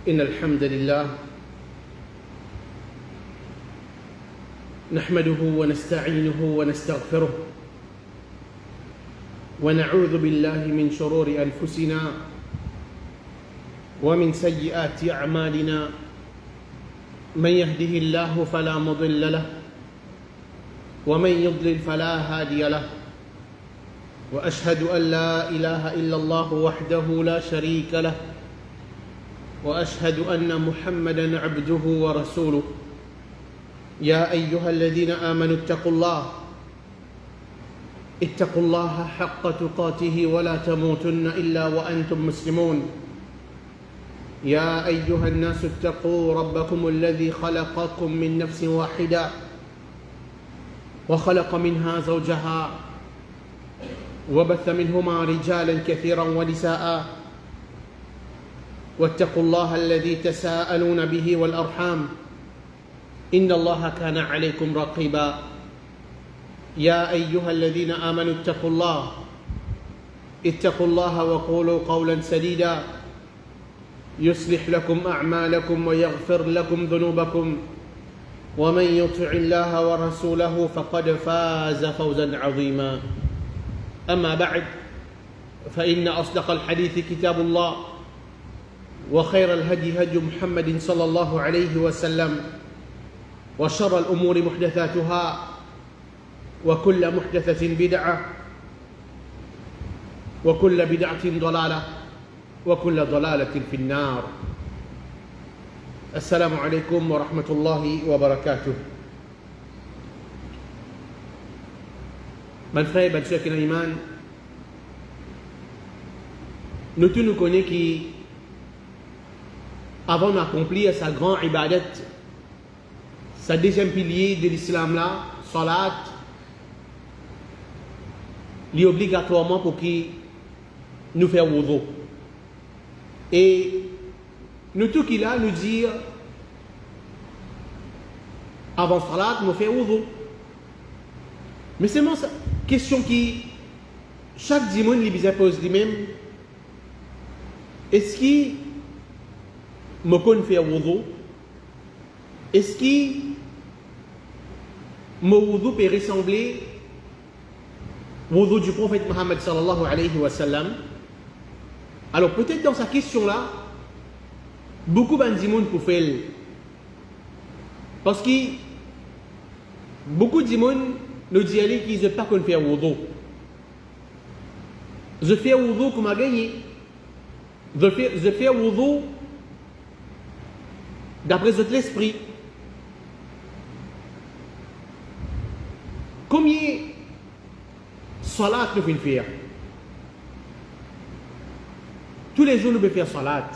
إن الحمد لله نحمده ونستعينه ونستغفره ونعوذ بالله من شرور أنفسنا ومن سيئات أعمالنا من يهده الله فلا مضل له ومن يضلل فلا هادي له وأشهد أن لا إله إلا الله وحده لا شريك له وأشهد أن محمدًا عبده ورسوله يا أيها الذين آمنوا اتقوا الله حق تقاته ولا تموتن إلا وأنتم مسلمون يا أيها الناس اتقوا ربكم الذي خلقكم من نفس واحدة وخلق منها زوجها وبث منهما رجالا كثيرا ونساء واتقوا الله الذي تساءلون به والأرحام إن الله كان عليكم رقيبا يا أيها الذين آمنوا اتقوا الله وقولوا قولا سديدا يصلح لكم أعمالكم ويغفر لكم ذنوبكم ومن يطع الله ورسوله فقد فاز فوزا عظيما أما بعد فإن أصدق الحديث كتاب الله وخير الهدي هدي محمد صلى الله عليه وسلم وشر الأمور محدثاتها وكل محدثة بدعة وكل بدعة ضلالة وكل ضلالة في النار. السلام عليكم ورحمة الله وبركاته. Mes frères, mes sœurs qui ont l'iman, nous tous nous connaissons qui, avant d'accomplir sa grande ibadat, sa deuxième pilier de l'islam là, salat, il est obligatoirement pour qui nous faire wudu. Et nous tous qui là nous dire avant salat nous faire wudu. Mais c'est ça question qui chaque dimanche lui pose lui-même, est-ce qu'il me connaît faire wudu? Est-ce qu'il mon wudu peut ressembler au wudu du prophète Mohammed sallallahu alayhi wa sallam? Alors peut-être dans sa question-là, beaucoup de monde pour faire. Parce que beaucoup de monde nous disent qu'ils ne savent pas qu'on fait wudu. Je fais wudu comme à gagner. Je fais wudu d'après l'esprit. Combien de salat nous pouvons faire? Tous les jours nous pouvons faire salat.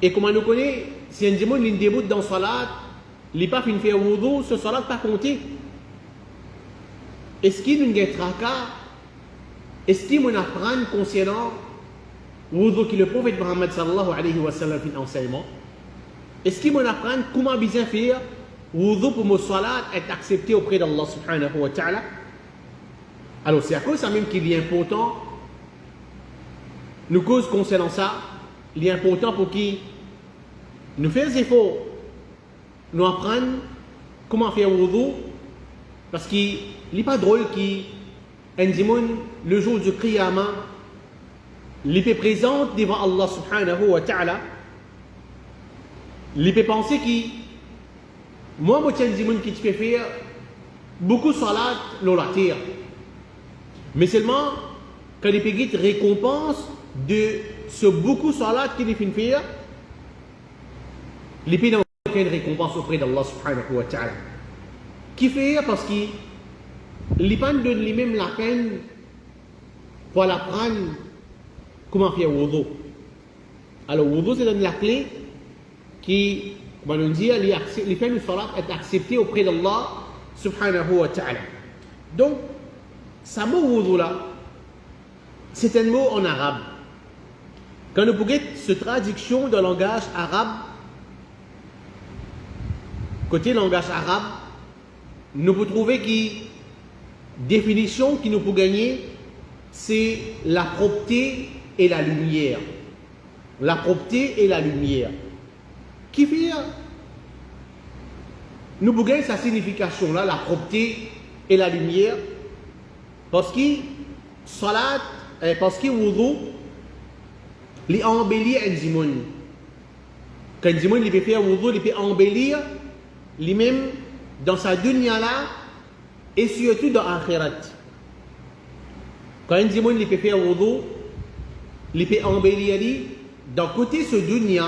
Et comment nous connaissons, si un dimanche il débute dans salat, il n'est pas fait faire wudu, ce salat pas compté. Est-ce qu'il nous a tracas? Est-ce qu'il nous apprend concernant wudu que le prophète Mohammed sallallahu alayhi wa sallam fait enseignement? Est-ce qu'il nous apprend comment bien faire wudu pour mon salat être accepté auprès d'Allah subhanahu wa ta'ala? Alors c'est à cause ça même qu'il est important, nous cause concernant ça, il est important pour qui nous faisons des efforts, nous apprendre comment faire wudu, parce qu'il n'est pas drôle qu'un dimanche, le jour du Qiyamah, il peut présenter devant Allah subhanahu wa ta'ala, il peut penser que moi, je tiens dimanche qui te fait faire beaucoup de salat, l'olatir. Mais seulement, quand il peut récompense de ce beaucoup de salat qu'il fait faire, il peut n'avoir aucune récompense auprès d'Allah subhanahu wa ta'ala. Qui fait parce qu'il ne donne lui-même la peine pour apprendre comment faire wudu. Alors, wudu, c'est la clé qui, comme on dit, les fins du salat est accepté auprès d'Allah subhanahu wa ta'ala. Donc, ce mot wudu là, c'est un mot en arabe. Quand nous pouvons cette traduction de langage arabe, côté langage arabe, nous pouvons trouver que définition qui nous peut gagner, c'est la propreté et la lumière. la propreté et la lumière. Qui fait nous bougain sa signification là, la propreté et la lumière, parce que salat, parce que wudu, li embellir un dimon. Quand un dimon il peut faire wudu, il peut embellir lui-même dans sa dunya là et surtout dans l'akhirat. Quand un dimon il peut faire wudu, il peut embellir lui, d'un côté ce dunya,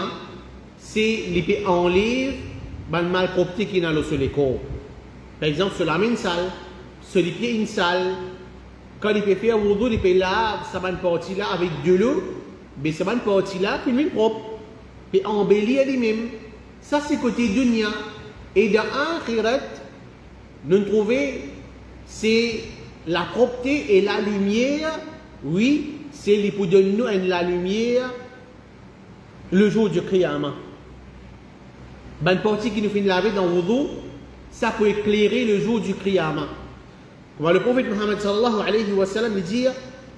c'est il peut enlever le malpropreté qui est dans le corps. Par exemple, sur la main sale, sur les pieds une salle, quand il peut faire wudu, il peut laver sa bonne partie là avec de l'eau, mais sa bonne partie là, puis même propre, puis embellir lui-même. Ça c'est côté dunya. Et dans l'akhirat, nous trouvons c'est la propreté et la lumière. Oui, c'est les pour donner nous la lumière le jour du Qiyamah. Bonne partie qui nous fait laver dans le wudu, ça peut éclairer le jour du Qiyamah. Comme le prophète Muhammad sallallahu alayhi wa sallam dit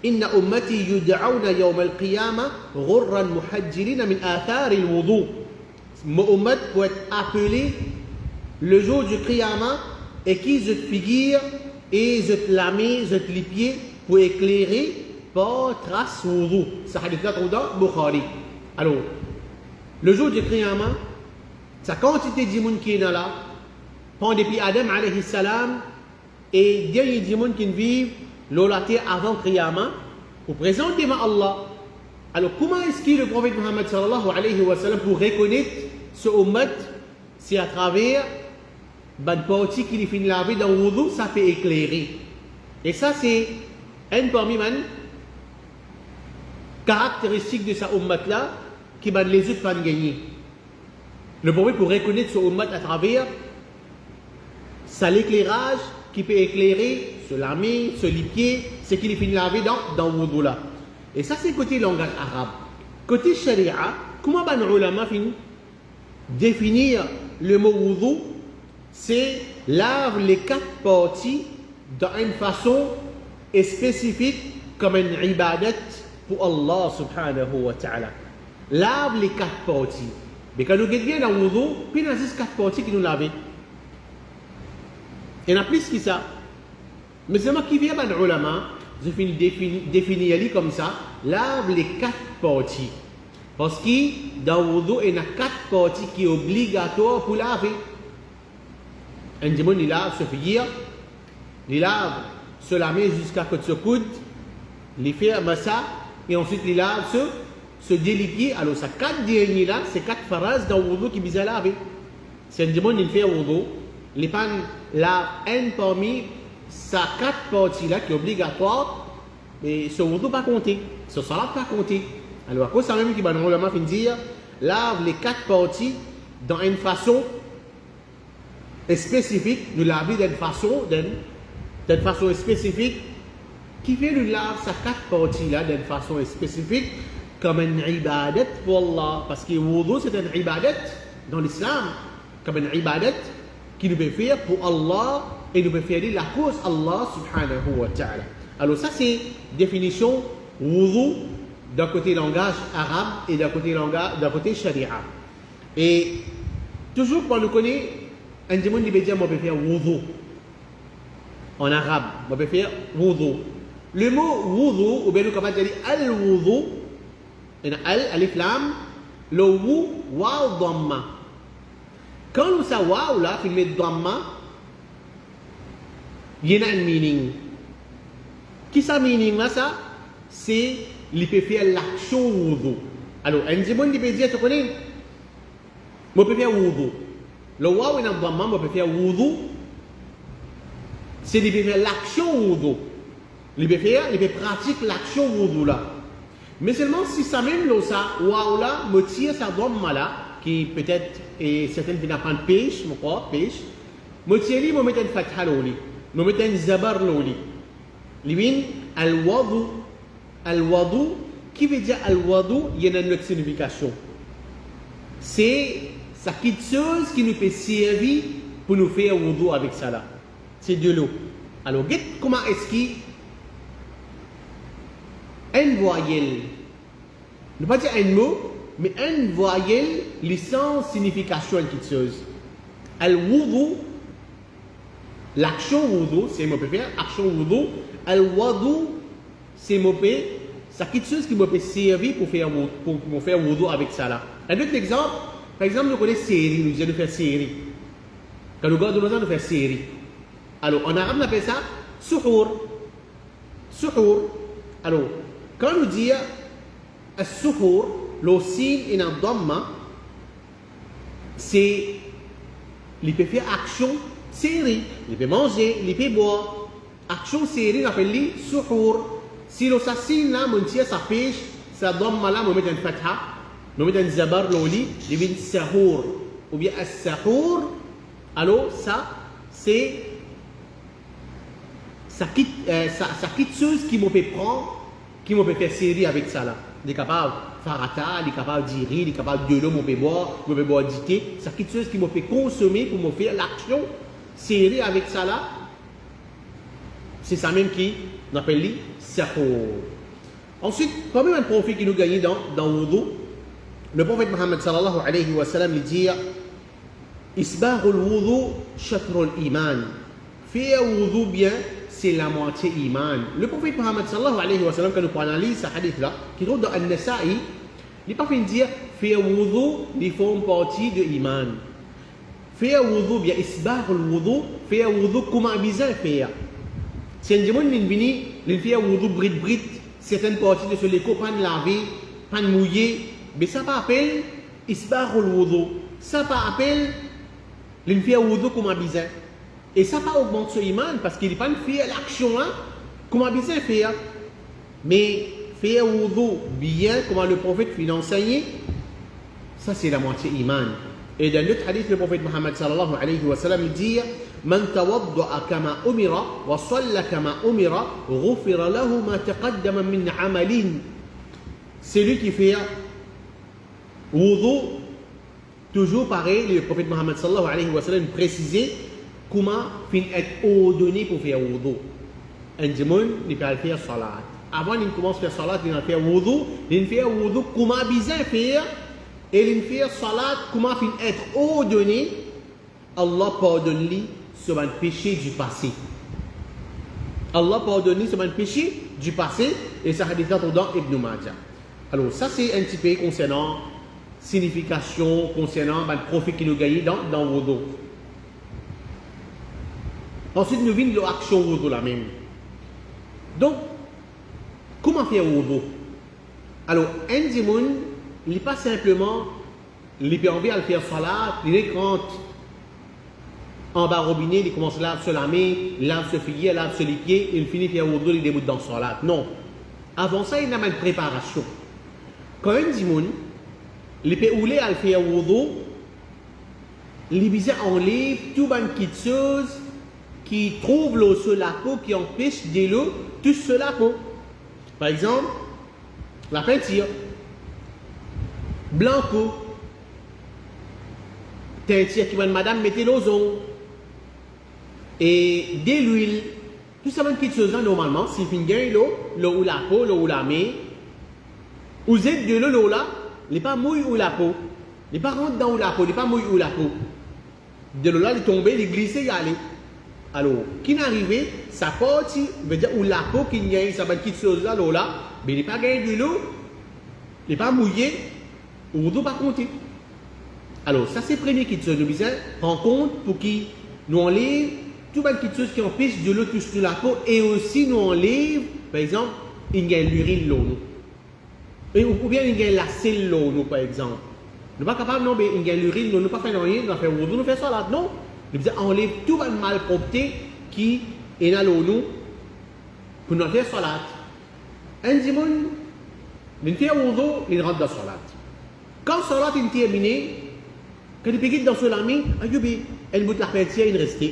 Inna ummati yud'auna yawm al-qiyamah ghurran muhajjilina min athar al-wudu. Mon ummat peut être appelé le jour du Qiyamah et qui se figure et se lame, se les pieds pour éclairer par trace wudu. Ça hadith là dans Bukhari. Alors, le jour du Qiyamah, sa quantité de monde qui est là, pendant depuis Adam alayhi salam, et dernier démon qui vivent l'olaté avant Qiyamah, ou présent devant Allah. Alors comment est-ce que le prophète Muhammad sallallahu alayhi wa sallam pour reconnaître ce ummat, c'est à travers une partie qui finit laver dans le wudu, ça peut éclairer. Et ça c'est un parmi les caractéristiques de sa ummat là, qui va les autres pas gagner. Le prophète pour reconnaître ce ummat à travers ça l'éclairage qui peut éclairer sur la main, sur les pieds, ce qu'il finit laver dans le wudu là. Et ça c'est côté langage arabe. Côté sharia, comment les ulama finissent définir le mot wudu? C'est lave les 4 parties d'une façon spécifique comme une ibadat pour Allah subhanahu wa ta'ala. Lave les 4 parties. Mais quand nous regardons bien dans le wudu, puis il y a 4 parties qui nous lavent. Il y en a plus que ça. Mais c'est moi qui viens de l'ulama, je finis définir comme ça, lave les 4 parties. Parce que dans le wudu, il y a 4 parties qui sont obligatoires pour laver. Un démon, il lave ce figure, il lave se la main jusqu'à côté de ce coude, il fait ça, et ensuite il lave ce délipier. Alors, ces 4 derniers là, c'est 4 phrases dans le wudu qui visent à laver. Si un démon, il fait wudu, les pannes lave un parmi ces 4 parties là qui est obligatoire, mais ce wudu pas compter, ce salat pas compter. Alors, à cause ça même qui va normalement dire, lave les 4 parties dans une façon spécifique, nous laver d'une façon spécifique, qui fait nous lave ces 4 parties là d'une façon spécifique, comme une ibadat pour Allah. Parce que le wudu c'est une ibadat dans l'islam, comme une ibadat qui nous peut faire pour Allah et nous peut faire la cause Allah subhanahu wa ta'ala. Alors ça c'est définition wudu d'un côté langage arabe et d'un côté sharia. Et toujours quand nous connaissons un démon qui veut dire moi peut faire wudu en arabe, moi peut faire wudu. Le mot wudu ou bien nous capable de dire al wudu, al alif lam, le wu waw dhamma. Quand nous savons waouh là, il met dhamma, il y a un meaning. Qui ça meaning là ça? C'est il peut faire l'action wudu. Alors un démon il peut dire tu connais? Moi peux faire wudu. Le waouh est un dhamma, moi peux faire wudu. C'est il peut faire l'action wudu. Il peut pratiquer l'action wudu là. Mais seulement si ça même là ça waouh là me tire sa dhamma là qui peut-être et certaines viennent apprendre pêche, je crois, pêche. Motieli, moi mettre une fatha loli, moi mettre un zabar loli. Livin al-wadu, al-wadu, qui veut dire al-wadu, il y a une autre signification. C'est ça quelque chose qui nous peut servir pour nous faire wudu avec ça là. C'est de l'eau. Alors, comment est-ce qu'il une voyelle, ne pas dire un mot, mais un voyelle, licence, signification, quelque chose. Al-wudu, l'action wudu, c'est mot faire, action wudu. Al-wadu, c'est mot c'est quelque chose qui m'a servi pour faire wudu avec ça là. Un autre exemple, par exemple, nous connaissons série, nous disons de faire série. Quand nous regardons, nous faire série. Alors, en arabe, on appelle ça suhour. Suhour. Alors, quand nous disons suhour, le signe est en dhamma, c'est il peut faire action série, il peut manger, il peut boire. Action série, on appelle les suhour. Si le signe là, mon tia, ça pêche, ça dhamma là, on met un fatha, on met un zabar, l'oli, il devient sahour. Ou bien as-sahour. Alors, ça, c'est ça quitte chose qui me fait prendre, qui me fait faire série avec ça là. Il est capable de farata, il est capable de dire, il est capable de l'eau, il peut boire du thé. Ça quitte chose qui me fait consommer pour me faire l'action série avec ça là. C'est ça même qui on appelle les sahur. Ensuite, parmi les prophètes qui nous gagnent dans wudu, le prophète Mohammed sallallahu alayhi wa sallam lui dit Isbagh al-wudu shatrul iman. Faire wudu bien, c'est la moitié iman. Le prophète Mohammed sallallahu alayhi wa sallam, quand nous analysons ce hadith-là, qui trouve dans An-Nasa'i, il n'est pas fait dire faire wudu, il fait partie de iman. Faire wudu bien, isbagh al-wudu, faire wudu, comment bien faire. Si un dimanche, il fait wudu brit, certaines parties de ce léco, pas de laver, pas de mouiller, mais ça pas appelle isbagh al-wudu. Ça pas appelle il fait wudu comme bizarre. Et ça pas augmente ce iman parce qu'il n'est pas fait l'action hein, comme bizarre faire. Mais faire wudu bien, comme le prophète l'a enseigné, ça c'est la moitié iman. Et dans l'autre hadith, le prophète Mohammed sallallahu alayhi wa sallam dit Man tawadda'a kama umira wa salla kama umira ghufira lahu ma taqaddama min amalin. C'est lui qui fait wudu. Toujours pareil, le prophète Mohammed sallallahu alayhi wa sallam précisait comment être ordonné pour faire wudu. Un dimanche, il peut faire salat. Avant il commence à faire salat, il va faire wudu. Il fait wudu comment bien faire. Et il fait salat comment être ordonné. Allah pardonne-lui sur un péché du passé. Allah pardonne-lui sur un péché du passé. Et ça hadith dans Ibn Majah. Alors ça c'est un petit peu concernant signification concernant le profit qui nous gagne dans wudu. Ensuite, nous venons de l'action wudu la même. Donc, comment faire wudu? Alors, un dimanche, il n'est pas simplement, il peut envie à le faire salat, il rentre en bas robinet, il commence à laver sur la main, il lave ses pieds, il lave sur les pieds, il finit faire wudu, il débute dans salat. Non. Avant ça, il y a une préparation. Quand un dimanche, les péoulés à faire wudu, les bisous enlèvent tout une petite chose qui trouve l'eau sur la peau, qui empêche de l'eau tout sur la peau. Par exemple, la peinture, blanco, teinture qui va madame mettez l'ozon, et de l'huile, tout ça une petite chose là normalement, si vous avez l'eau ou la peau, l'eau ou la main, vous êtes de l'eau là, il n'est pas mouillé ou la peau. Il n'est pas rentré dans la peau, il n'est pas mouillé ou la peau. De l'eau là, il est tombé, il est glissé, il est allé. Alors, qui n'est arrivé, sa partie, veut dire, ou la peau qui gagne, ça va être quelque chose là, l'eau là, mais il n'est pas gagné de l'eau, il n'est pas mouillé, ou ne doit pas compter. Alors, ça c'est la première petite chose. Nous devons prendre compte pour qu'il nous enlève toute une petite chose qui empêche de l'eau toucher sur la peau et aussi nous enlève, par exemple, il gagne l'urine l'eau. Ou bien il gagne la selle l'eau, par exemple. Nous ne sommes pas capables, non, mais il gagne l'urine, nous ne pouvons pas faire rien, nous faisons wudu, nous faisons salat. Non. Nous devons enlever toute une malpropreté qui est dans l'eau pour nous faire salat. Un dimanche, il fait wudu, il rentre dans salat. Quand salat est terminé, quand il peut dans ce lami, il bout la peinture, il reste.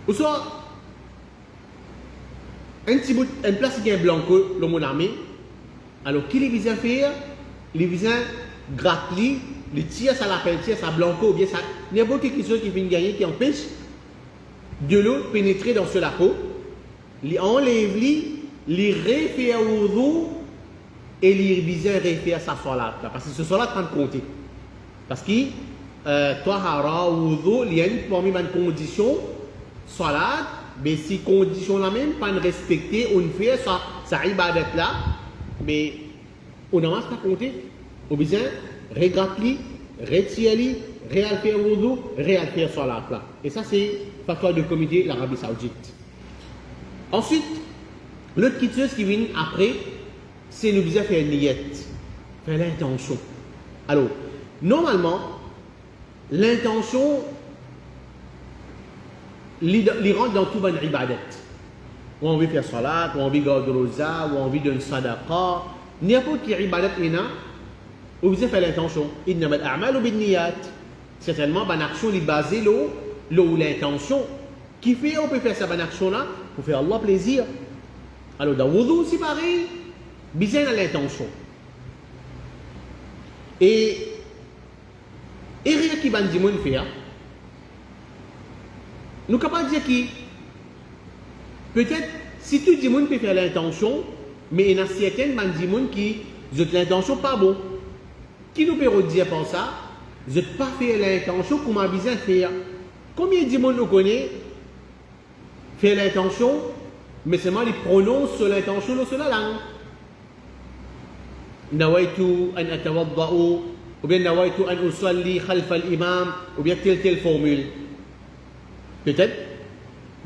Ou soit, un petit bout, une place qui est blanco, le mon ami. Alors, qui les vient faire? Les vient gratter, les tire à la peinture, ça blanco, ou bien ça. Il y a beaucoup de choses qui viennent gagner qui empêchent de l'eau pénétrer dans ce la peau. Les enlève, les refait wudu et il besoin refaire sa salat là parce que ce salat pas compter parce que tahara wudu il y a parmi les conditions salat mais si condition la même pas respecter on fait sa ibadat là mais on n'a pas compter au besoin regarder retirer réal faire wudu réal faire salat là et ça c'est fatwa de comité de l'Arabie Saoudite. Ensuite l'autre chose qui vient après c'est nous besoin faire niyat, faire l'intention. Alors, normalement, l'intention, il rentre dans tout le ibadat. Ou on veut faire salat, ou on veut garder rosa, ou on veut donner sadaqa. N'importe quel ibadat, on besoin faire l'intention. Innama al-a'malu bin-niyat. Certainement, une action est basée là où l'intention. Qui fait, on peut faire cette action-là pour faire Allah plaisir. Alors, dans le wudu, c'est pareil. Besoin de l'intention. Et rien qui va nous faire, nous sommes capables de dire que peut-être si tout le monde peut faire l'intention, mais il y a certains qui ont l'intention pas bon. Qui nous peut dire par ça, je ne pas faire l'intention comme on besoin de faire. Combien de monde nous connaît faire l'intention, mais seulement ils prononcent sur l'intention sur la langue. نويت أن أتوضأ ou bien نويت أن أصلي خلف الإمام ou bien telle formule. Peut-être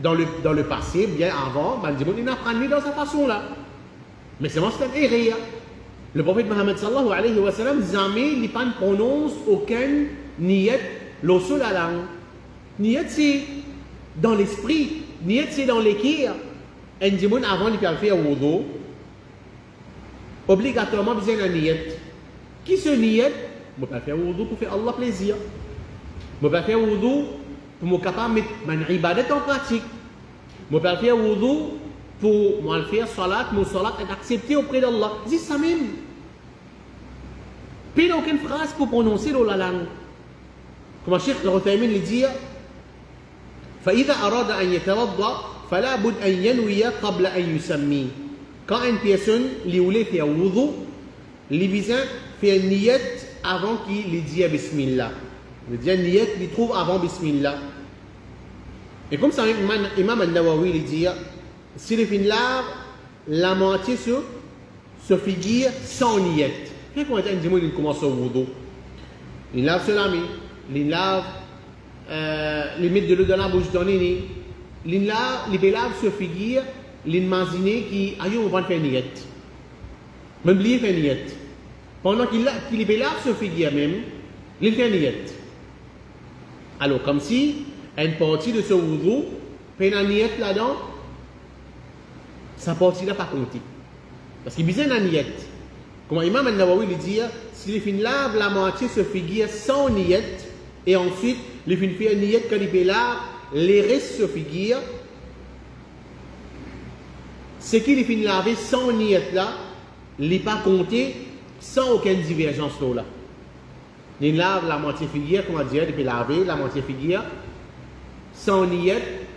dans le passé, bien avant, il n'a pas dans cette façon-là. Mais c'est un erreur. Le prophète Mohammed sallallahu alayhi wa sallam jamais il ne prononce aucun niyat sur la langue. Niyat c'est dans l'esprit, niyat c'est dans l'équerre. Un dimanche avant de faire wudu. Obligatoirement besoin d'un niyat. Qui se niyat? Je peux faire wudu pour faire Allah plaisir. Je peux faire wudu pour me capable mettre mon ibadat en pratique. Je peux faire wudu pour moi faire salat, mon salat est accepté auprès d'Allah. C'est ça même. Puis il n'y a aucune phrase pour prononcer dans la langue. Comme Cheikh Al-Uthaymin le dit, فإذا أراد أن يتوضأ فلا بد أن ينوي قبل أن يسمي. Quand une personne lui voulait faire wudu, il besoin faire niyat avant qu'il dise bismillah. Il dit niyat, il trouve avant bismillah. Et comme ça, Imam al-Nawawi il dit, si le fin lave, la moitié se figure sans niyat. Qu'est-ce qu'on dit quand il commence au wudu? Il lave sur la main, il lave, il met de l'eau dans la bouche dans les nez, il lave se figure. L'imaginer qui a eu on va faire niyat. Même lui fait niyat. Pendant qu'il est là, se figure même, il fait niyat. Alors, comme si une partie de ce wudu, fait un niyat là-dedans, sa partie là pas comptée. Parce qu'il besoin d'un niyat. Comme Imam al-Nawawi le dit, si il fait lave la moitié se figure sans niyat, et ensuite, il fait un niyat quand il est là, les restes se figurent. Ce qu'il finit laver sans niyat là, il n'est pas compté sans aucune divergence là. Il lave la moitié figure, comment dire, il peut laver la moitié figure sans niyat,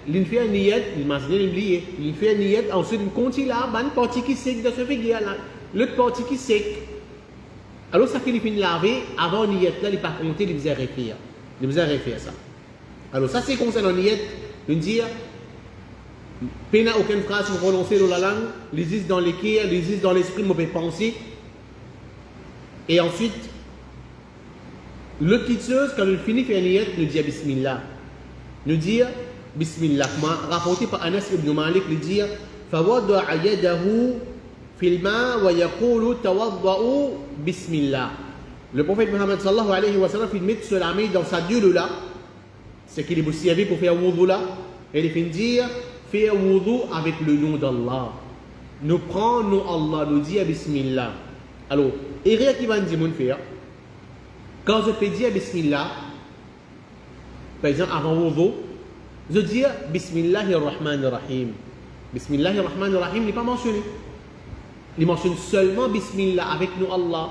il fait un niyat, il m'a dit, il fait un niyat, ensuite il continue là, une partie qui sec de ce figure là, l'autre partie qui sec. Alors ça qu'il finit laver, avant niyat là, il n'est pas compté, il faisait refaire. Il faisait refaire ça. Alors ça c'est concernant niyat, il dit, il n'y a aucune phrase pour prononcer dans la langue, les existe dans l'équerre, les existe dans l'esprit, on peut penser. Et ensuite, le petit chose, quand il finit faire niyat, il dit Bismillah. Il dit Bismillah. Rapporté par Anas ibn Malik, il dit فَوَضَعَ يَدَهُ فِي الْمَاءِ وَيَقُولُ تَوَضَّعُوا Bismillah. Le prophète Mohammed sallallahu alayhi wa sallam, il met sur la main dans sa dieu là, c'est qu'il est servi pour faire wudu là, et il finit dire faire wudu avec le nom d'Allah. Nous prenons Allah, nous dit Bismillah. Alors, et rien qui va nous dire faire. Quand je peux dire Bismillah, par exemple avant wudu, je dis Bismillahirrahmanirrahim. Bismillahirrahmanirrahim n'est pas mentionné. Il mentionne seulement Bismillah avec nous Allah.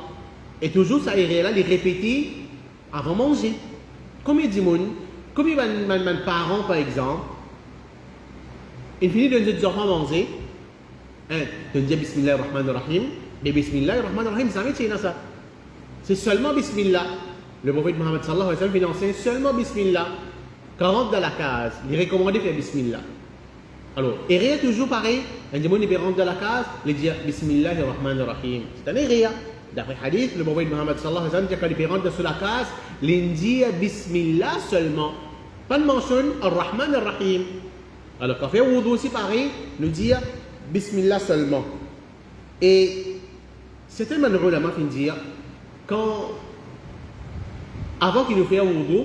Et toujours ça est là, il répéter avant manger. Combien de monde, combien de parents par exemple, ils finissent de nous enfants manger, de dire Bismillahirrahmanirrahim, Mais Bismillah ar-Rahman ar-Rahim, ça n'a ça. C'est seulement Bismillah. Le prophète Mohammed sallallahu alayhi wa sallam, il enseigne seulement Bismillah. Quand on rentre dans la case, il est recommandé de faire Bismillah. Alors, et rien toujours pareil, un démon il rentre dans la case, il dit Bismillah ar-Rahman ar-Rahim. C'est un rien. D'après hadith, le prophète Mohammed sallallahu alayhi wa sallam, quand il rentre sur la case, il dit Bismillah seulement. Pas de mention ar-Rahman ar-Rahim. Alors, quand on fait wudu aussi pareil, il dit Bismillah seulement. Et certains ulama vont dire, avant qu'il nous fasse un wudu,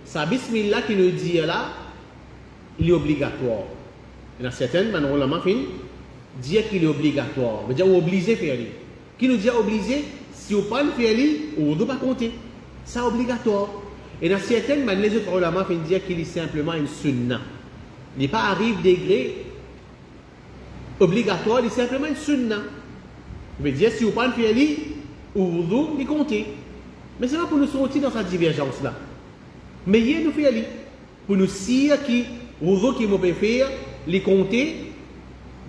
sa Bismillah qu'il nous dit là, il est obligatoire. Il y a certains ulama vont dire qu'il est obligatoire. Ça veut dire obligé de faire. Qui nous dit obligé, si on ne fait pas le wudu ne pas compter. C'est obligatoire. Et dans certains les autres ulama vont dire qu'il est simplement une sunna. Il n'est pas arrive degré obligatoire, il est simplement une sunna. Je veux dire, si vous ne faites pas ou vous il comptez. Mais c'est pas pour nous sortir dans cette divergence-là. Mais il nous fait pour nous dire que vous qui m'ont faire, les compter,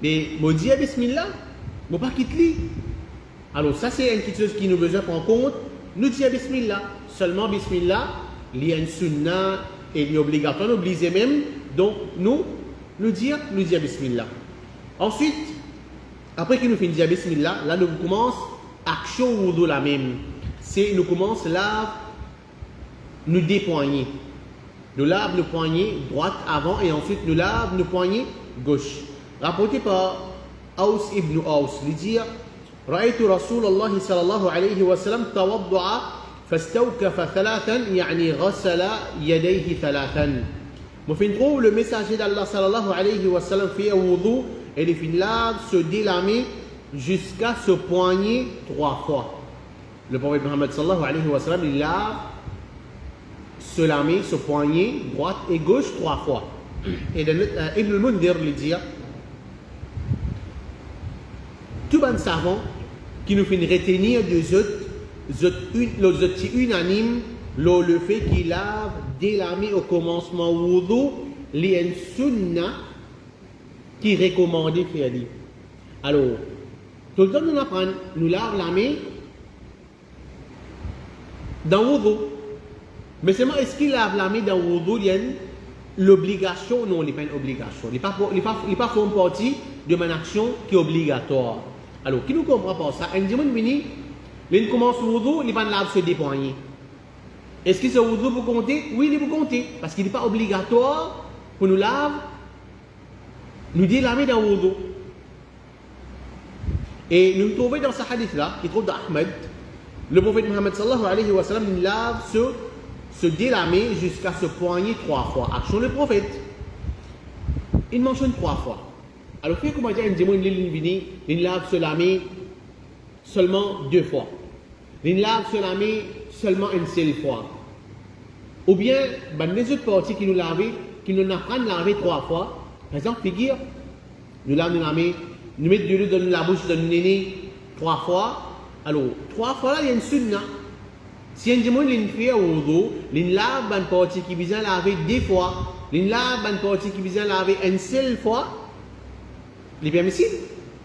mais me dire Bismillah, ne pas quitter. Alors ça c'est une petite chose qui nous besoin prendre en compte. Nous dire Bismillah, seulement Bismillah, il y a une sunna et il est obligatoire, n'oubliez même. Donc nous dire Bismillah. Ensuite, après qu'il nous finit de dire Bismillah, là nous commençons action wudu la même. C'est nous commençons là nous dépoigner. Nous lave nos poignets droite avant et ensuite nous lave nos poignets gauche. Rapporté par Aus ibn Aus, il dit رأيت رسول الله صلى الله عليه وسلم توضأ فاستوكف ثلاثا يعني غسل يديه ثلاثا. Nous finissons le messager d'Allah sallallahu alayhi wa sallam fait un wudu et il finit là se délamer jusqu'à se poigner 3 fois. Le prophète Muhammad sallallahu alayhi wa sallam il lave se lamer, se poigner droite et gauche 3 fois. Et Ibn al-Mundhir lui dit tout bon savant qui nous fait retenir des autres unanime le fait qu'il lave délamé au commencement wudu, il y a une sunna qui est recommandée faire. Alors, tout le temps nous apprend, nous lave la main dans wudu. Mais seulement est-ce qu'il lave la main dans wudu, il y a l'obligation? Non, il n'y a pas une obligation. Il n'est pas fait partie de mon action qui est obligatoire. Alors, qui nous comprend pas ça? Un dimanche mini, il commence wudu, il va lave se dépoigner. Est-ce que ce wudu pour compter? Oui, il est pour compter. Parce qu'il n'est pas obligatoire pour nous laver, nous dire la main dans le wudu. Et nous trouvons dans ce hadith-là, qui trouve d'Ahmed, le prophète Muhammad sallallahu alayhi wa sallam, il lave se délamer jusqu'à se poigner 3 fois. Action le prophète. Il mentionne 3 fois. Alors, comment dire, il lave se lamer seulement 2 fois. Il lave se lamer seulement une seule fois. Ou bien, les autres parties qui nous lavent, qui nous apprennent à laver 3 fois. Par exemple, figure, nous lavons la main, nous mettons de l'eau dans la bouche de notre néné 3 fois. Alors, 3 fois là, il y a une sunna. Si un dimanche, il fait un wudu, il lave une partie qui vient laver 2 fois, il lave une partie qui vient laver une seule fois, il est permissible.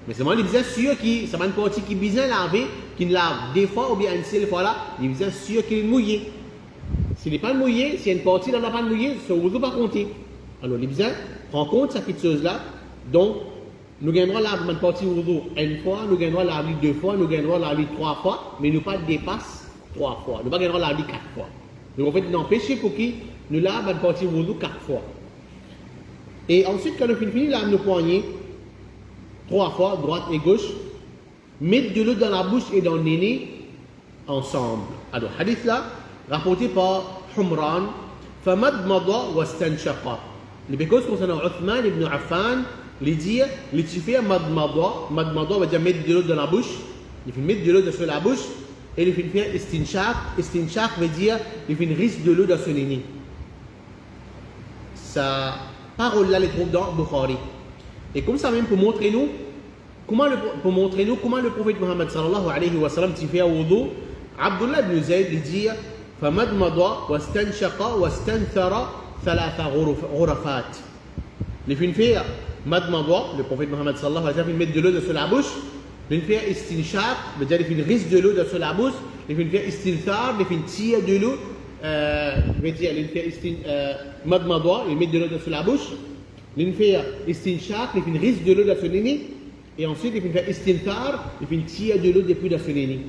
Mais c'est moi, il est sûr que c'est une partie qui vient laver, qui lave 2 fois ou bien une seule fois là, il est sûr qu'il est mouillé. S'il n'est pas mouillé, s'il y a une partie dans la pas mouillée, ce wudu pas compter. Alors, il prend compte cette petite chose-là. Donc, nous gagnons laver une partie wudu une fois, nous gagnons laver 2 fois, nous gagnons laver 3 fois, mais nous pas dépasse 3 fois. Nous pas gagnons laver 4 fois. Donc, en fait, nous empêchons pour qu'il nous lave une partie wudu 4 fois. Et ensuite, quand nous finissons, lave nos poignets 3 fois, droite et gauche, mettre de l'eau dans la bouche et dans le nez ensemble. Alors, hadith là, rapporté par Humran, فَمَدْمَضَ وَاسْتَنْشَقَ. Les causes concernant Uthman ibn Affan, il dit, il fait madmada, veut dire mettre de l'eau dans la bouche, il fait mettre de l'eau dans la bouche, et il fait faire istinshaq veut dire, il fait risque de l'eau dans son nez. Sa parole là, les trouve dans Bukhari. Et comme ça même pour montrer nous comment le prophète Muhammad sallallahu alayhi wa sallam fait un wudu, Abdullah ibn Zayd il dit فَمَدْمَضَ وَاسْتَنْشَقَ وَاسْتَنْثَرَ ثَلَاثَ غُرَفَاتٍ. Il fait faire madmada, le prophète Muhammad sallallahu alayhi wa sallam, il met de l'eau sur la bouche, il fait istinshaq, c'est-à-dire il fait risque de l'eau dans la bouche, il fait istinthar, il fait tir de l'eau, c'est-à-dire il fait madmadwa, il met de l'eau dans la bouche, il fait istinshaq, il fait risque de l'eau dans son nez, et ensuite il fait istinthar, il fait tir de l'eau depuis dans son nez.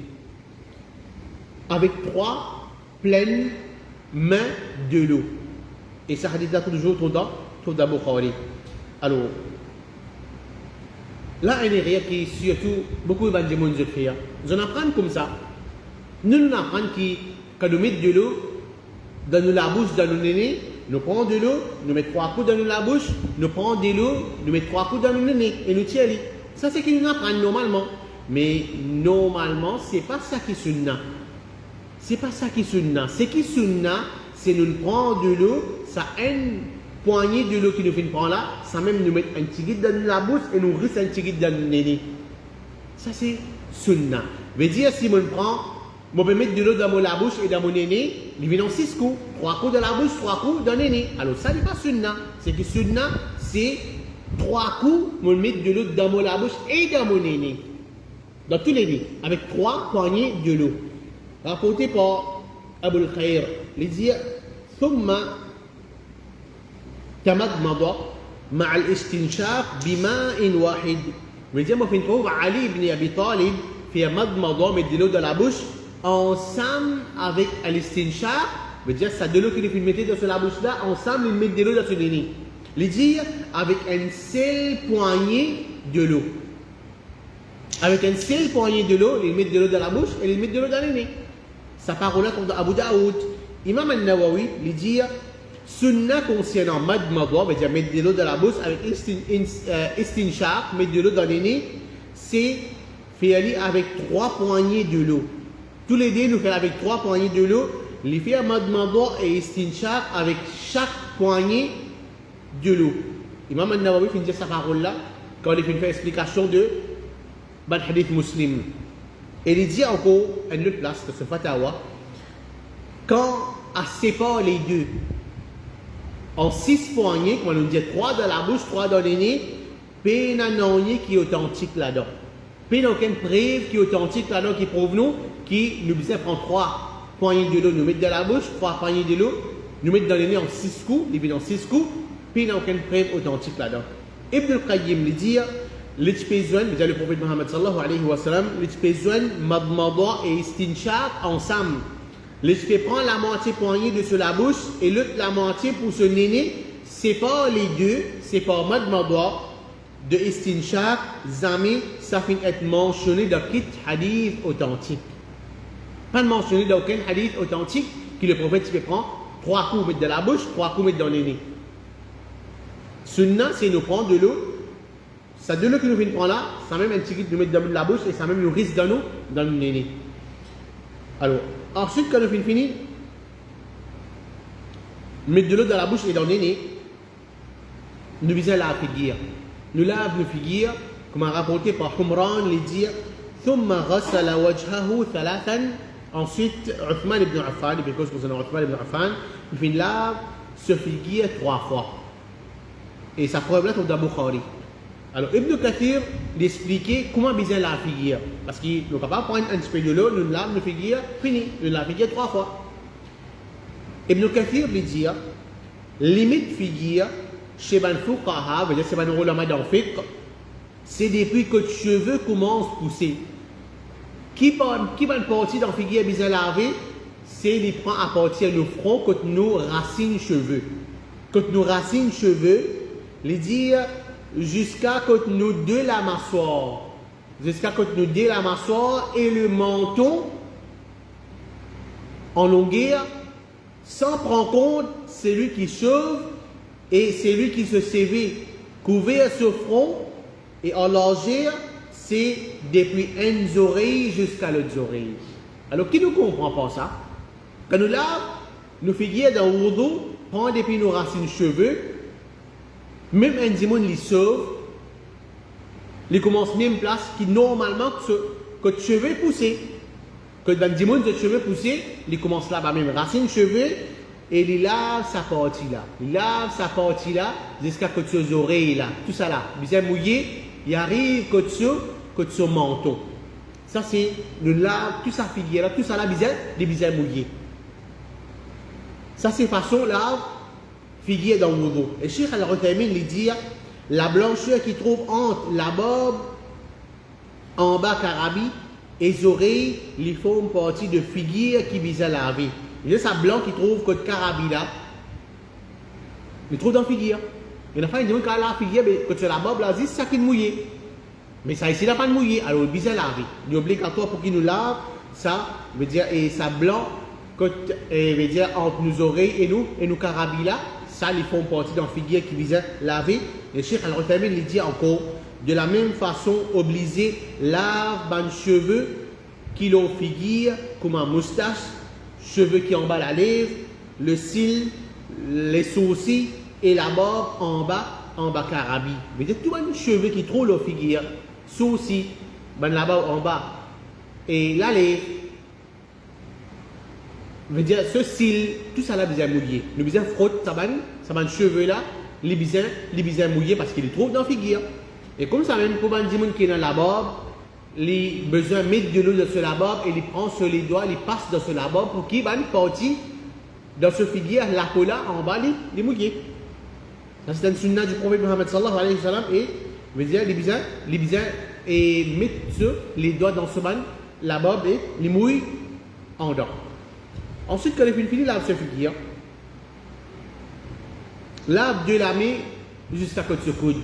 Avec 3 pleines mains de l'eau. Et ça hadith là toujours trouve dans Bukhari. Alors, là, il y a rien qui surtout beaucoup de gens qui font. Nous apprenons comme ça. Nous apprenons que quand nous mettons de l'eau dans la bouche, dans nos nez, nous prenons de l'eau, nous mettons 3 coups dans la bouche, nous prenons de l'eau, nous mettons 3 coups dans le nez et nous tirons. Ça, c'est ce que nous apprenons normalement. Mais normalement, ce n'est pas ça qui est sunna. Ce n'est pas ça qui est sunna. Ce qui est sunna, c'est nous prendre de l'eau, ça a une poignée de l'eau qui nous fait prendre là, ça même nous mettre un petit guide dans la bouche et nous risque un petit guide dans le nez. Ça c'est sunna. Veut dire si on prend, on peut mettre de l'eau dans la bouche et dans mon nez, il vient en 6 coups. 3 coups dans la bouche, 3 coups dans le nez. Alors ça n'est pas sunna. C'est que sunna, c'est 3 coups, on met de l'eau dans la bouche et dans mon nez. Dans tous les nez, avec 3 poignées de l'eau. Rapporté par Abu al-Khair, il dit ثم تمضمض مع الاستنشاق بماء واحد. Mais dire, moi, je trouve Ali ibn Abi Talib fait madmada, met de l'eau dans la bouche, ensemble avec l'istinshaq, veut dire, ça de l'eau qu'il mettait dans la bouche là, ensemble, il met de l'eau dans son nez. Il dit, avec une seule poignée de l'eau. Avec une seule poignée de l'eau, il met de l'eau dans la bouche et il met de l'eau dans le nez. Sa parole là, comme dans Abu Daoud. Imam al-Nawawi, il dit, sunna concernant madmadwa, veut dire mettre de l'eau dans la bouche avec istinshaq, mettre de l'eau dans le nez, c'est faire avec 3 poignées de l'eau. Tous les deux, nous faisons avec 3 poignées de l'eau, les faire madmadwa et istinshaq avec chaque poignée de l'eau. Imam al-Nawawi finit sa parole là, quand il fait une explication de Ban Hadith Muslim. Et il dit encore, à une autre place, de ce fatawa, quand on sépare les deux en 6 poignées, comme on dit 3 dans la bouche, 3 dans le nez, il n'y a rien qui est authentique là-dedans. Il n'y a aucune preuve qui est authentique là-dedans qui prouve nous, qui nous besoin prendre 3 poignées de l'eau, nous mettre dans la bouche, 3 poignées de l'eau, nous mettre dans le nez en 6 coups, il vient en 6 coups, puis il n'y a aucune preuve authentique là-dedans. Ibn al-Qayyim lui dit, l'itpézouane, le prophète Mohammed sallallahu alayhi wa sallam, l'itpézouane, madmada et istinshaq ensemble. L'esprit prend la moitié poignée de sur la bouche et l'autre la moitié pour se néner. C'est pas les deux, c'est pas madmada de istinshaq, zami, ça finit être mentionné dans quel hadith authentique. Pas mentionné dans aucun hadith authentique que le prophète prend 3 coups mettre dans la bouche, 3 coups mettre dans le nez. Sunna, c'est nous prendre de l'eau. Ça de l'eau que nous venons prendre là, ça même un petit guide nous mettre dans la bouche et ça même nous risque dans le nez. Alors, ensuite, quand nous finissons fini, mettre de l'eau dans la bouche et dans le nez, nous visons la figure. Nous lavons nos figures, comme rapporté par Humran, il dit ثم غسل وجهه ثلاثا. Ensuite, Uthman ibn Affan, parce que c'est Uthman ibn Affan, il finit lave ce figure 3 fois. Et ça preuve là, c'est dans Bukhari. Alors, Ibn Kathir l'expliquait comment bien la figure. Parce qu'il ne peut pas prendre un petit peu de l'eau, nous lavons la figure, fini. Nous lavons la figure 3 fois. Ibn Kathir lui dit, limite figure, chez Ban Fuqaha, c'est-à-dire chez Ban Ulama dans fiqh, c'est depuis que les cheveux commencent à pousser. Qui va partir dans la figure bien lavée, c'est qu'il prend à partir de nos fronts, quand nous racines cheveux. Quand nous racines cheveux, il dit, jusqu'à quand nous deux la mâchoire, et le menton en longueur, sans prendre compte celui qui chauve et celui qui se sévit, couvert sur front et en largeur, c'est depuis une oreille jusqu'à l'autre oreille. Alors qui ne comprend pas ça? Quand nous lavons, nous figures dans le wudu, prend depuis nos racines cheveux. Même un dimanche, il sauve, il commence même place qui normalement, que les cheveux poussés. Quand un dimanche, les cheveux poussés, il commence là-bas même, racine cheveux, et il lave sa partie là. Il lave sa partie là, jusqu'à que ses oreilles là. Tout ça là. Bien mouillé, il arrive que que son manteau. Ça c'est le lave, tout ça figure, tout ça là, des bisaires mouillés. Ça c'est façon lave, figure dans le wudu. Et Cheikh Al-Uthaymin lui dit, la blancheur qui trouve entre la barbe, en bas carabi, et les oreilles, ils font partie de figure qui vise à laver. Il y a ça blanc qui trouve que carabi là, il trouve dans figure. Il y en a pas qui disent que la figure, que tu la barbe là, c'est ça qui est mouillé. Mais ça ici n'a pas de mouillé, alors il vise à laver. Il est obligatoire pour qu'il nous lave, ça veut dire, et ça blanc, veut dire entre nos oreilles et nos carabi là, ça ils font partie d'un figure qui vise à laver. Et Cheikh Al-Uthaymin il dit encore, de la même façon, obligé lave ban cheveux qui l'ont figure comme un moustache, cheveux qui en bas la lèvre, le cil, les sourcils et la barbe en bas carabi. Mais c'est tout un cheveux qui trouve leur figure, sourcils, ben la barbe en bas et la lèvre. Veut dire ce cil, tout ça là besoin mouillé. Le besoin frotte ça ban cheveux là, les besoin mouillé parce qu'il les trouve dans la figure. Et comme ça même pour un dimanche qui est dans la barbe, les besoin mettre de l'eau dans la barbe et les prend sur les doigts, les passe dans la barbe pour qu'il va une partie dans ce figure, la peau là en bas les mouiller. Ça c'est un sunnah du prophète Mohammed sallallahu alayhi wa sallam et veut dire les besoins et mettre les doigts dans ce ban, la barbe et les mouille en dedans. Ensuite quand il finit lave ce figure, lave de la main jusqu'à côté de ce coude.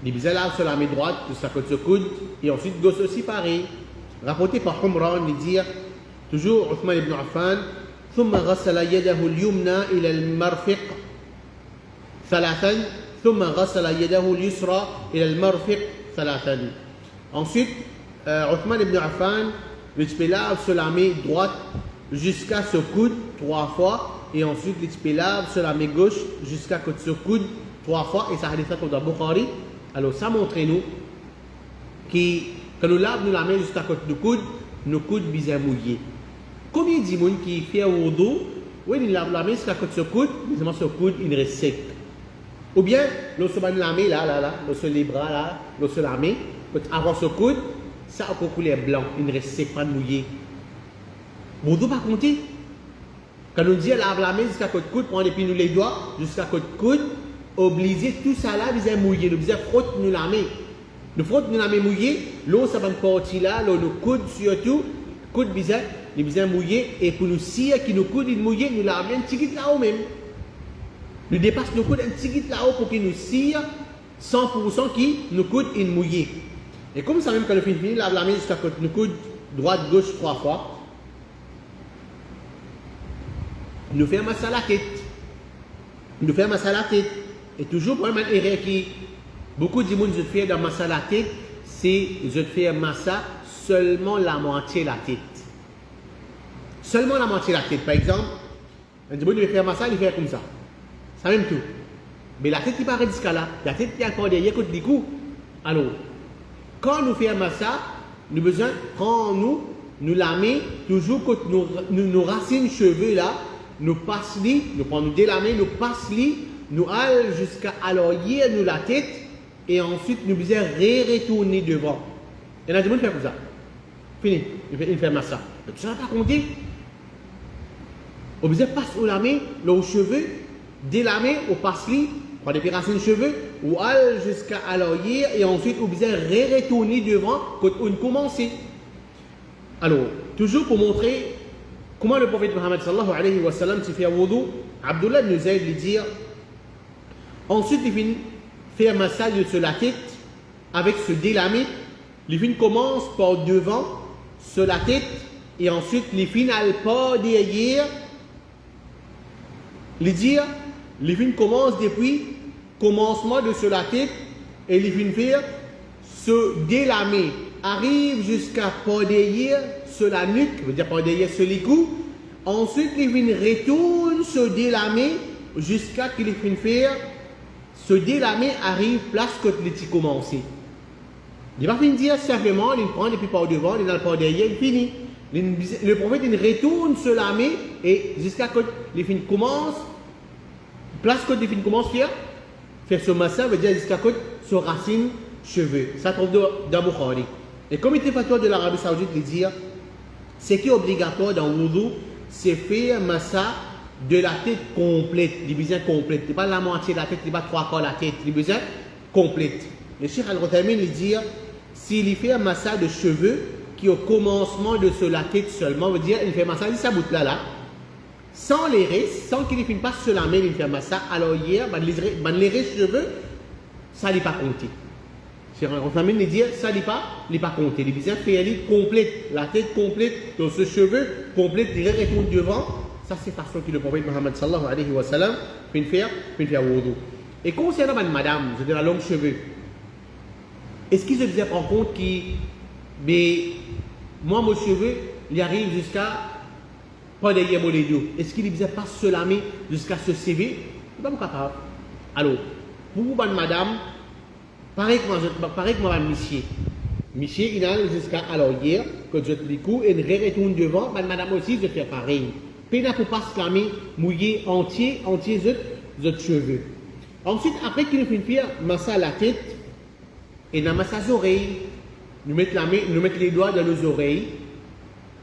Les bisous là sur la main droite, jusqu'à côté de ce coude, et ensuite gauche aussi pareil. Rapporté par Humran, il dit toujours Uthman ibn Affan, ثم غسل يده اليمنى إلى المرفق ثلاثا ثم غسل يده اليسرى إلى المرفق ثلاثا. Ensuite, Uthman ibn Affan, il lave sur la main droite jusqu'à ce coude 3 fois, et ensuite il lave sur la main gauche jusqu'à côté de ce coude 3 fois, et ça a été dans Bukhari. Alors ça montre nous que quand nous lavons la main jusqu'à côté du coude, nos coudes bien mouillés. Combien de gens qui fait wudu, oui, ils lavent la main jusqu'à côté de ce coude, mais ce coude il reste sec. Ou bien, lorsque la main là, lorsque les bras là, lorsque la main, avant ce coude, ça a encore coulé blanc, il ne reste sec, pas mouillé. Wudu pas compter. Quand nous disons lave la main jusqu'à côté du coude, prendre depuis nous les doigts jusqu'à côté du coude, obligé tout ça là, nous mouillé, nous frotte nous la main. Nous frotte nous la main mouillée, l'eau ça va partir là, l'eau nous coude surtout, coude bizarre, les bizarres mouillés, et pour nous scier qui nous coude mouillé, nous la un petit guide là-haut même. Nous dépasse nos coudes un petit guide là-haut pour qu'il nous scie 100% qui nous coude mouillé. Et comme ça même quand nous finissons, lave la main jusqu'à côté nous coude, droite, gauche 3 fois. Nous faisons masser la tête. Nous faisons masser la tête. Et toujours pour une erreur qui beaucoup de gens je fais dans masser la tête, c'est je fais masser seulement la moitié de la tête. Seulement la moitié de la tête. Par exemple, un gens il fait masser, il fait comme ça. Ça même tout. Mais la tête qui paraît jusqu'à là, la tête qui est encore derrière côté du cou. Alors, quand nous faisons masser, nous avons besoin de prendre nous la main toujours côté nos racines cheveux là. Nous passons, nous prenons dès la main, nous passons, nous allons jusqu'à l'oreille, nous la tête, et ensuite nous devons retourner devant. Il y en a des gens qui font comme ça. Fini, il fait ça. Tu n'as pas compté. On besoin passer la main, aux cheveux, dès la main, on passe, on prend des racines de cheveux, ou allons jusqu'à l'oreille, et ensuite on besoin retourner devant quand on commence. Alors, toujours pour montrer comment le prophète Mohammed sallallahu alayhi wa sallam s'est fait wudu, Abdullah ibn Zayd lui dit, ensuite il finit faire massage sur la tête avec ce délamé, il finit commence par devant sur la tête et ensuite il finit par derrière, il dit, il finit commence depuis commencement de sur la tête et il finit faire ce délamé arrive jusqu'à par derrière sur la nuque, veut dire par derrière sur les coups. Ensuite, il vient retourne se délamer jusqu'à qu'il finisse faire. Ce délamer arrive place que il commencé. Il va finir dire simplement, il prend et puis par devant, il dans le par derrière, il finit. Le prophète il retourne se lamer et jusqu'à que il finit commence. Place que il finit commence faire ce massage veut dire jusqu'à que ce racine cheveux. Ça trouve dans Bukhari. Et comité fatwa de l'Arabie Saoudite lui dit, ce qui est obligatoire dans le wudu, c'est faire massa de la tête complète, les besoins complètes. Ce n'est pas la moitié de la tête, ce n'est pas trois quarts de la tête, les besoins complètes. Le Cheikh Al-Rotamin lui dit, s'il fait un massa de cheveux qui est au commencement de la tête seulement, veut dire il fait massa de sa bout là, sans les restes, sans qu'il ne finisse pas sur la main, il fait massa, alors hier, les restes cheveux, ça n'est pas compté. Cheikh Al-Rotamin lui dit, ça n'est pas compté. Les besoins faire complète, la tête complète, donc ce cheveu complète, il retourne devant. Ça, c'est la façon que le prophète Mohammed sallallahu alayhi wa sallam fait faire wudu. Et concernant madame, je veux dire la longue cheveux, est-ce qu'il se faisait prendre compte que moi, mon cheveu, il arrive jusqu'à pas derrière mon lédio. Est-ce qu'il ne faisait pas se lamer jusqu'à ce CV? Je ne suis pas capable. Alors, pour vous, madame, pareil que moi, monsieur. Monsieur, il a jusqu'à alors hier, quand je te dis coup, et il retourne devant, madame aussi, je fais pareil. Péna pour pas se lamer, mouiller entier de cheveux. Ensuite, après qu'il nous fait masser la tête, et dans massage les oreilles, nous mettons les doigts dans les oreilles,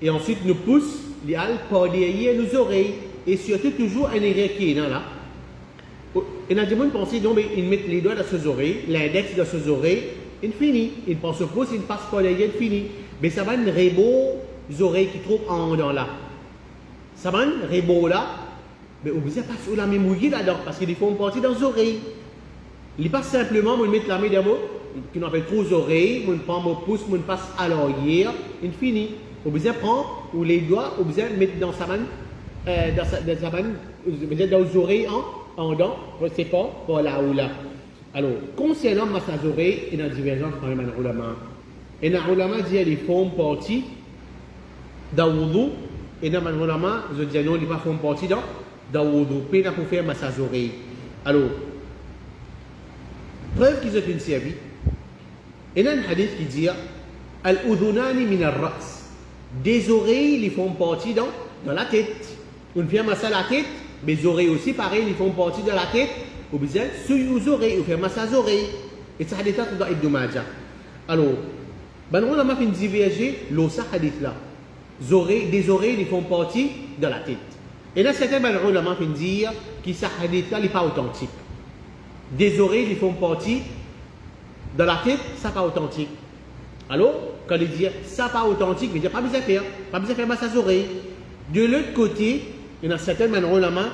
et ensuite nous poussons les halles par derrière nos oreilles, et surtout toujours un erreur qui est là. Et dans des gens pensent donc ils mettent les doigts dans ses oreilles, l'index dans ses oreilles, il finit. Il pense au pouce, il passe par derrière, il finit. Mais ça va une rébeau les oreilles qui trouvent en dedans là. Ça va un rébeau là, mais on ne peut pas se la main mouillée là-dedans, parce qu'il faut une partie dans les oreilles. Il n'est pas simplement, on met la main dans l'eau, qu'on appelle trop les oreilles, on prend mon pouce, on passe à l'arrière, il finit. On peut prendre ou les doigts, on peut mettre dans sa main, dans les oreilles en dedans, je ne sais pas, pour là ou là. Alors, concernant le massage des oreilles, il y a une divergence dans les ulama. Et dans les ulama, il y a des formes parties dans le wudu. Et dans le ulama, je dis non, il n'y a pas forme partie dans le wudu. Puis, il faut faire un massage des oreilles. Alors, preuve qu'ils ont une servie. Il y a un hadith qui dit Al-udhunani min al-ra's. Des oreilles, ils font partie dans la tête. On fait un massage à la tête, mais les oreilles aussi, pareil, ils font partie de la tête. Ou bien, sur les oreilles, on fait un massage aux oreilles. Et ça, hadith là, dans Ibn Majah. Alors, on a fait une diverger, l'osa hadith là. Des oreilles, ils font partie de la tête. Et là, certains ulama ont dire que ce hadith là n'est pas authentique. Des oreilles, ils font partie de la tête, ça n'est pas authentique. Alors, quand ils disent ça n'est pas authentique, ils disent pas besoin de faire massage aux oreilles. De l'autre côté, il y a certains ulama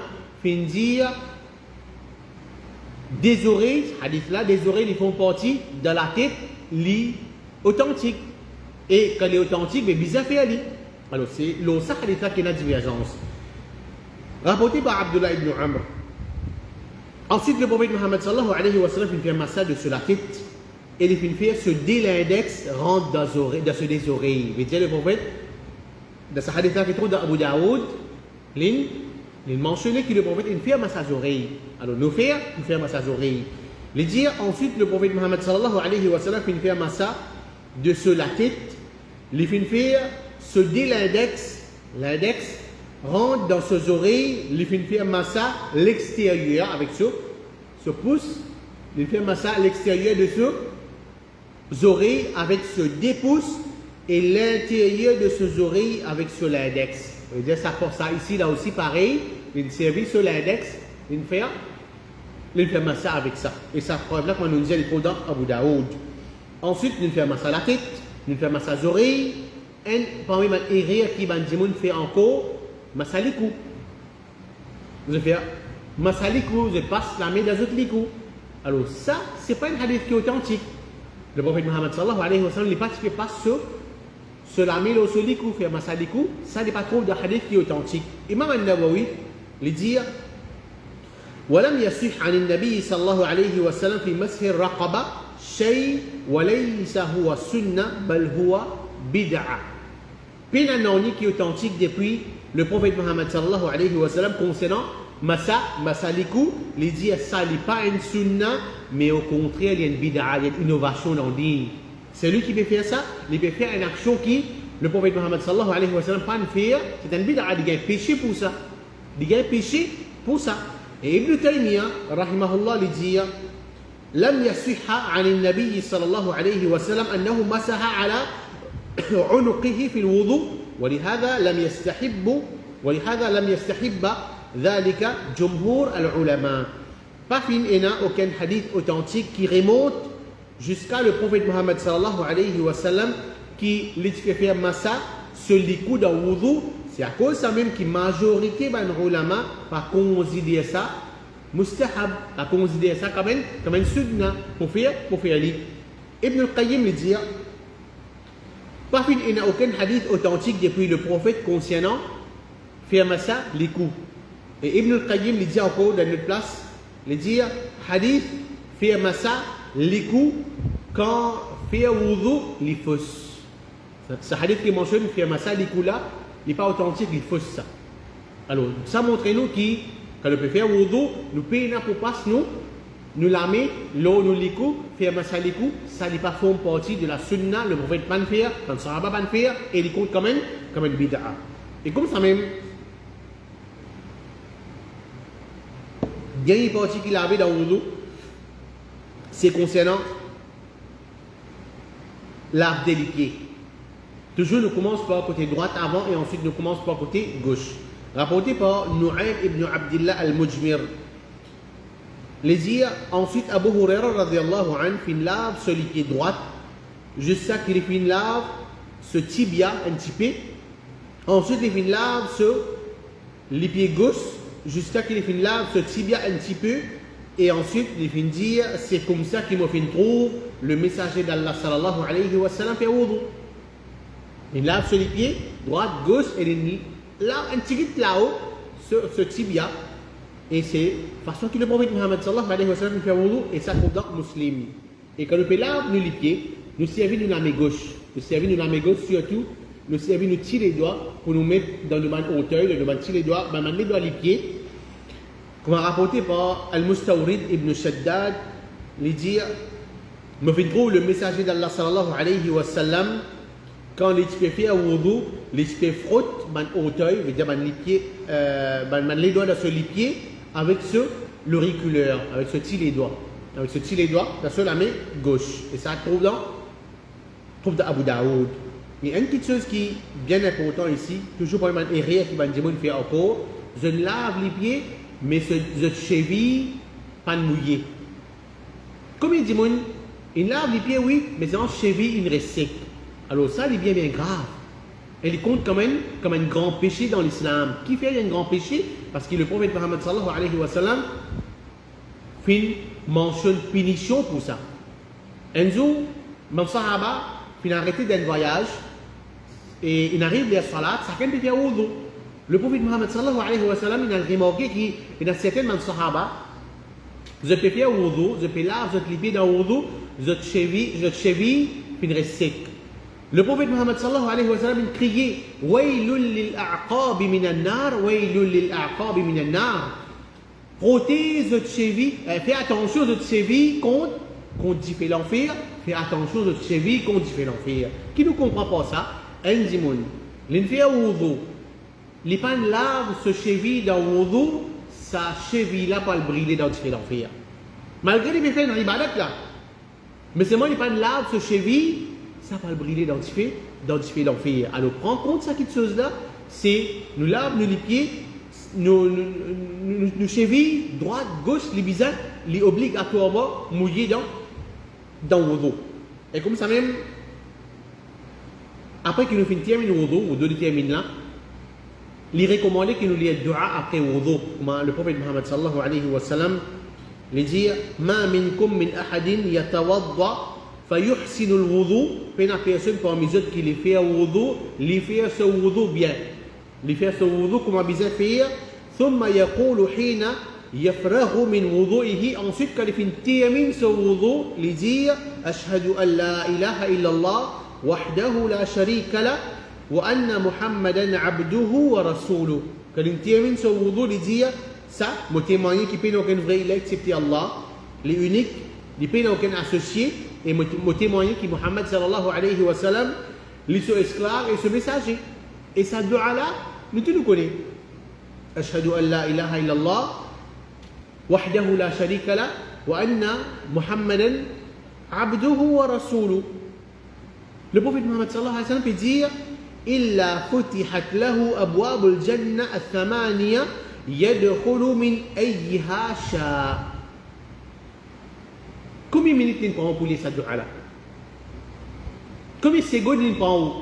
qui dire des oreilles, hadith là, des oreilles, ils font partie de la tête, authentique. Et quand il est authentique, mais bizarre fait ali. Alors, c'est l'osa hadith là qui est la divergence. Rapporté par Abdullah ibn Amr. Ensuite, le prophète Mohammed sallallahu alayhi wa sallam fait un massage sur la tête et il fait ce dé l'index rentre dans des oreilles. Vous voyez le prophète, dans ce hadith là qui trouve dans Abu Daoud, il mentionne que le prophète fait un massage aux oreilles. Alors, nous faire, il fait un massage aux oreilles. Il dit ensuite, le prophète Mohammed sallallahu alayhi wa sallam fait un massage sur la tête. Il fait ce dé l'index rentre dans ses oreilles, il fait un massage à l'extérieur avec ce pouce, il fait un massage à l'extérieur de ses oreilles avec ce dépouce et l'intérieur de ses oreilles avec ce l'index. On va dire ça pour ça ici, là aussi pareil, il servit sur l'index, il fait un massage avec ça. Et ça preuve là qu'on nous disait les dans Abu Daoud. Ensuite, il fait un massage à la tête, il fait un massage aux oreilles, et parmi les erreurs qui fait encore, Masalikou. Vous faites Masalikou, je passe la main dans votre likou. Alors ça, ce n'est pas un hadith qui est authentique. Le prophète Mohammed sallallahu alayhi wa sallam n'est pas sur la main dans ce likou, faire Masalikou, ça n'est pas trop de hadith qui est authentique. Imam al-Nawawi, il dit ولم يصح عن النبي صلى الله عليه وسلم في مسح الرقبة شيء وليس هو سنة بل هو بدعة. Puis un nom qui est authentique depuis le prophète Mohammed sallallahu alayhi wa sallam concernant Masalikou, il dit ça n'est pas une sunna, mais au contraire, il y a une bid'a, il y a une innovation dans le dîn. C'est lui qui peut faire ça, il peut faire une action qui, le prophète Mohammed sallallahu alayhi wa sallam, pas faire, c'est une bid'a, il y a un péché pour ça. Il y a un péché pour ça. Et Ibn Taymiyyah, rahimahullah, il dit لم يصح عن النبي صلى الله عليه وسلم أنه مسح على عنقه في الوضوء ولهذا لم يستحب ذلك جمهور العلماء. Pas fin et n'a aucun hadith authentique qui remonte jusqu'à le prophète Mohammed sallallahu alayhi wa sallam qui lui fait faire massa sur les coups d'un wudu. C'est à cause ça même que la majorité des ulama pas considérer ça mustahab, pas considérer ça comme un sunna pour faire lui. Ibn al-Qayyim le dit pas fin et n'a aucun hadith authentique depuis le prophète concernant faire massa les coups. Et Ibn al-Qayyim le dit encore dans notre place, le dit hadith faire massa les coups quand faire wudu les fausses. Ce hadith qui mentionne faire massa les coups là, il n'est pas authentique, il faut ça. Alors, ça montre nous que quand on peut faire wudu, nous payons pour passer nous lamer, l'eau nous les coups, faire massa les coups, ça n'est pas font partie de la sunna, le prophète pas faire, quand le sahaba pas faire, et il compte comme une bid'a. Et comme ça même, il y a une partie qu'il avait dans le wudu, c'est concernant l'arbre des pieds. Toujours, nous commençons par côté droit avant et ensuite nous commençons par côté gauche. Rapporté par Nu'aym ibn Abdillah al-Mujmir. Les dire, ensuite Abu Huraira radiallahu anhu fait une lave sur les pieds droits, jusqu'à qu'il fait une lave ce tibia un petit peu. Ensuite, il fait une lave sur les pieds gauche, jusqu'à qu'il fait une lave ce tibia un petit peu. Et ensuite, il fait dire, c'est comme ça qu'il m'a fait trouve le messager d'Allah sallallahu alayhi wa sallam fait wudu. Il lave sur les pieds, droite, gauche, et il lave un petit peu là-haut, ce tibia. Et c'est la façon que le prophète Muhammad sallallahu alayhi wa sallam fait wudu, et ça compte dans muslim. Et quand on peut laver les pieds, nous servons de la main gauche. Nous servons de la main gauche surtout, nous servons de tirer les doigts pour nous mettre dans le banc hauteuil, le banc tirer les doigts, les doigts les pieds. Comme rapporté par Al-Mustawrid ibn Shaddad, il dit, me fait trop le messager d'Allah sallallahu alayhi wa sallam, quand les pieds fait wudu, les pieds frottent le hauteuil, veut dire les pieds, les doigts sur les pieds avec l'auriculaire, avec ce petit les doigts. Avec ce petit les doigts, sur la main gauche. Et ça trouve dans Abu Daoud. Il y a une petite chose qui est bien importante ici, toujours pour les erreurs qui vont faire encore, je lave les pieds, mais je cheville pas mouillé. Comme il dit, il lave les pieds, oui, mais c'est en cheville, il reste sec. Alors ça, il est bien grave. Elle compte comme un grand péché dans l'islam. Qui fait un grand péché? Parce que le prophète Muhammad sallallahu alayhi wa sallam mentionne punition pour ça. Un jour, mon sahaba a arrêté d'un voyage et il arrive à la salat, ça peut faire wudu. Le prophète Muhammad sallallahu alayhi wa sallam il a remarqué qu'il y a certains sahaba, je peux faire wudu, je peux laver, je peux dans wudu, je cheville, puis il reste sec. Le prophète Muhammad sallallahu alayhi wa sallam criait Waylul lil a'qabi minan nar, waylul lil a'qabi minan nar. Protège votre cheville, fais attention de votre cheville contre tu fais l'enfer, fais attention de votre cheville contre tu fais l'enfer. Qui ne comprend pas ça? Un dimoun. L'enfer wudu. Les pas lave ce cheville dans wudu, sa cheville là pas le brûler dans tu fais l'enfer. Malgré les faits dans l'ibadat là. Mais c'est moi les pas lave ce cheville, ça va le brûler dans tu fais l'enfer. Alors prends compte ça cette chose là, c'est nous lave nous les pieds, nous chevilles, droite, gauche, les bisacs, les obligatoirement mouillés dans le wudu. Et comme ça même, après qu'il nous finisse terminer le wudu, ou deux de termine là, il est recommandé qu'il nous lit le dua après le wudu. Comme le prophète Muhammad sallallahu alayhi wa sallam, il dit Ma minkum min ahadin yatawadda فيحسن الوضوء بين personne parmi eux qui les fait wudu, les fait ce wudu bien. Les fait ce wudu comment bien faire. ثم يقول حين يفرغ من وضوئه ensuite quand il termine ce wudu, il dit أشهد أن لا إله إلا الله وحده لا شريك له وأن محمدا عبده ورسوله. Quand il termine ce wudu, il dit ça, me témoigner qui peut aucun vrai il excepté Allah, les uniques, il peut aucun associé. Et me témoigner que Muhammad sallallahu alayhi wa sallam, les sont esclaves et ce messager. Et cette dua-là, nous tous nous connaissons. Ashhadu an la ilaha illallah, wahdahu la sharika la, wa anna Muhammadan abduhu wa rasuluh. Le prophète Mohammed sallallahu alayhi wa sallam peut dire إلا فتحت له أبواب الجنة الثمانية يدخل من أيها شاء. Combien de minutes nous prenons pour lire cette dua-là? Combien de secondes nous prenons?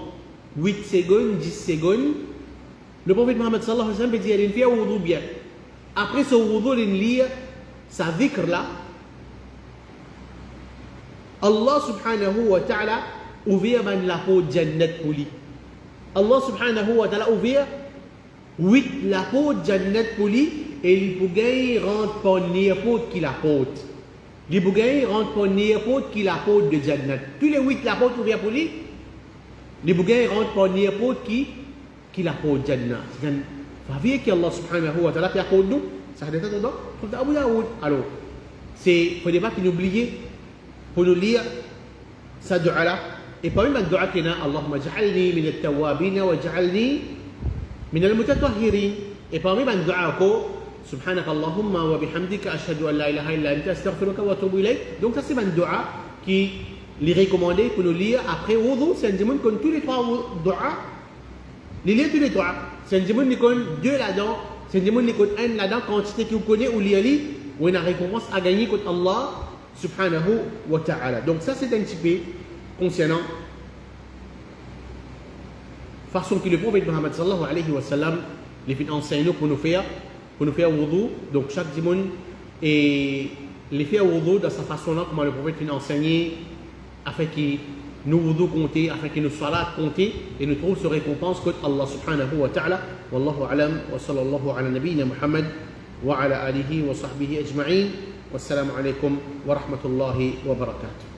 8 secondes, 10 secondes. Le prophète Mohammed sallallahu alayhi wa sallam peut dire il fait un wudu bien. Après ce wudu, il lit sa dhikr là. Allah subhanahu wa ta'ala ouvert la porte de Jannat pour lui. Allah subhanahu wa ta'ala ouvert 8 la porte de Jannat pour lui et il peut rentrer par n'importe qui la porte. Il peut rentrer par n'importe qui la porte de Jannat. Tous les 8 la porte ouvertes pour lui, il peut rentrer par n'importe qui la porte de Jannat. C'est-à-dire qu'Allah subhanahu wa ta'ala qui a porte nous, ça a été dedans, comme Abu Daoud. Alors, il ne faut pas qu'il oublie pour nous lire cette dua-là. Et parmi les dua qu'il y a, Allahumma ja'alni min al-tawwabin wa ja'alni min al-mutatahhirin. Et parmi les dua subhanaka Allahumma wa bihamdika ashhadu an la ilaha illa anta astaghfiruka wa atubu ilayk. Donc ça c'est un dua qui est recommandé pour nous lire après wudu. C'est un dimanche comme tous les 3 dua. Les lire tous les 3. C'est un dimanche comme 2 là-dedans. C'est un dimanche comme 1 là-dedans. Quantité que vous connaissez ou lire, ou une récompense à gagner contre Allah subhanahu wa ta'ala. Donc ça c'est un petit peu concernant façon que le prophète Mohammed sallallahu alayhi wa sallam les fait enseigner pour nous faire wudu. Donc chaque dimanche et les faire wudu de sa façon là comment le prophète fait enseigner afin que nous wudu compter, afin que nous salat compter et nous trouvons ce récompense que Allah subhanahu wa ta'ala. Wallahu alam wa sallallahu ala nabiyyina Muhammad wa ala alihi wa sahbihi ajma'in. Wassalamu alaykum wa rahmatullahi wa barakatuh.